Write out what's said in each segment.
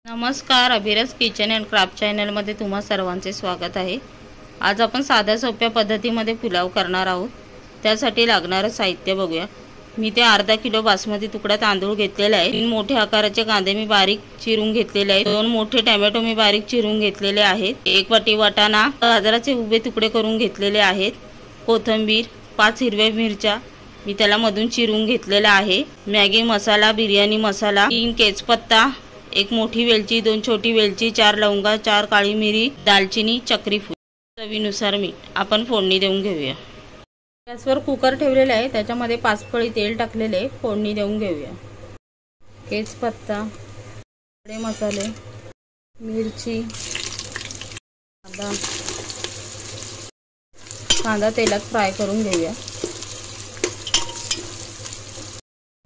नमस्कार, अभिरस kitchen and craft चॅनलमध्ये तुम्हा सर्वांचे स्वागत आहे। आज आपण साध्या सोप्या पद्धतीमध्ये पुलाव करणार आहोत। त्यासाठी लागणारे साहित्य बघूया। मी ते अर्धा किलो बासमती तुकडा तांदूळ घेतलेला आहे। 3 मोठे आकाराचे कांदे मी बारीक चिरून घेतलेले आहेत। 2 मोठे टोमॅटो मी बारीक चिरून घेतलेले आहेत। 1 वाटी वाटाणा गाजराचे उभे तुकडे करून घेतलेले आहेत। कोथिंबीर, 5 हिरव्या मिरच्या मी त्याला मधून चिरून घेतलेला आहे। मॅगी मसाला, बिर्याणी मसाला, 3 तेजपत्ता, 1 मोठी वेलची, 2 छोटी वेलची, 4 लवंगा, 4 काळी मिरी, दालचिनी, चक्री फूल, चवीनुसार मीठ। आपण फोडणी देऊन घेऊया। गॅसवर कुकर ठेवलेला आहे, त्याच्यामध्ये 5 पळी तेल टाकलेले आहे। फोडणी देऊन घेऊया। तेजपत्ता, खडे मसाले, मिरची, कांदा तेलात फ्राय करून घेऊया।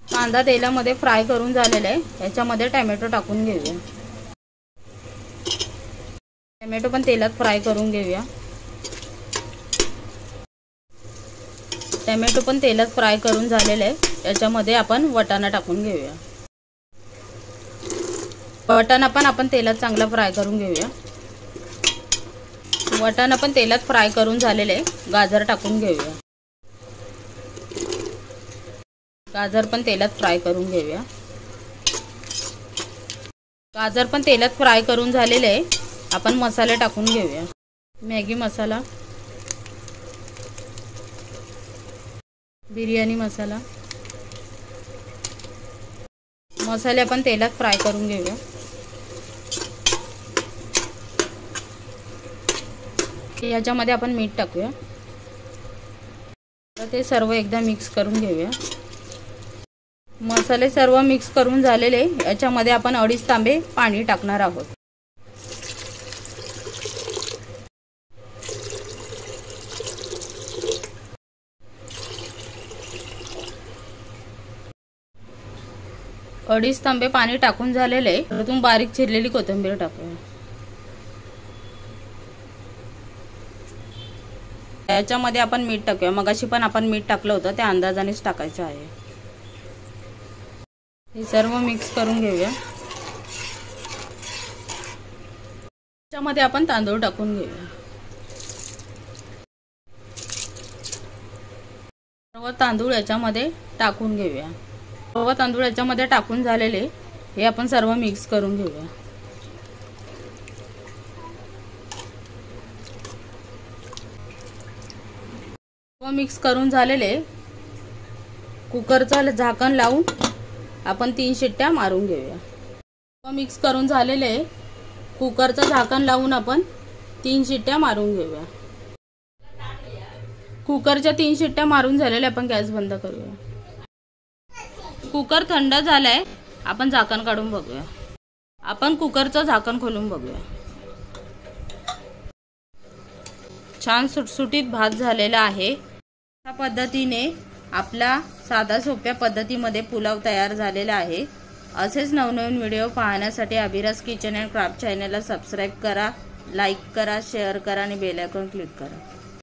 कांदा तेलामध्ये फ्राय करून झालेला आहे। याच्यामध्ये टोमॅटो टाकून घेऊया। टोमॅटो पण तेलात फ्राय करून घेऊया। टोमॅटो पण तेलात फ्राय करून झालेला आहे। याच्यामध्ये आपण वाटाणा टाकून घेऊया। वाटाणा पण आपण तेलात चांगला फ्राय करून घेऊया। वाटाणा पण तेलात फ्राय करून झालेले आहे। गाजर टाकून घेऊया। गाजर पण तेलात फ्राय करून घेऊया। गाजर पण तेलात फ्राय करून झालेले आहे। आपण मसाले टाकून घेऊया। मॅगी मसाला, बिर्याणी मसाला, मसाले आपण तेलात फ्राय करून घेऊया। याच्यामध्ये आपण मीठ टाकूया। तर ते सर्व एकदा मिक्स करून घेऊया। मसाले सर्व मिक्स करून झालेले। याच्यामध्ये आपण 2.5 तांबे पाणी टाकणार आहोत। अडीच तांबे पाणी टाकून झालेले। त्यातून बारीक चिरलेली कोथिंबीर टाकूया। याच्यामध्ये आपण मीठ टाकूया। मगाशी पण आपण मीठ टाकलं होतं, त्या अंदाजानेच टाकायचं आहे। हे सर्व मिक्स करून घेऊया। याच्यामध्ये आपण तांदूळ टाकून घेऊया। सर्व तांदूळ याच्यामध्ये टाकून घेऊया। सर्व तांदूळ याच्यामध्ये टाकून झालेले। हे आपण सर्व मिक्स करून घेऊया। सर्व मिक्स करून झालेले। कुकरचं झाकण लावून आपण 3 शिट्ट्या मारून घेऊया। सर्व मिक्स करून झालेले। कुकरचं झाकण लावून आपण 3 शिट्ट्या मारून घेऊया। कुकरच्या 3 शिट्ट्या मारून झालेल्या। आपण गॅस बंद करूया। कुकर थंड झालाय। आपण झाकण काढून बघूया। आपण कुकरचं झाकण खोलून बघूया। छान सुटसुटीत भात झालेला आहे। अशा पद्धतीने आपला साधा सोप्या पद्धतीमध्ये पुलाव तयार झालेला आहे। असेच नवनवीन व्हिडिओ पाहण्यासाठी अभिरस किचन अँड क्राफ्ट चॅनलला सबस्क्राइब करा, लाईक करा, शेअर करा आणि बेल आयकॉन क्लिक करा।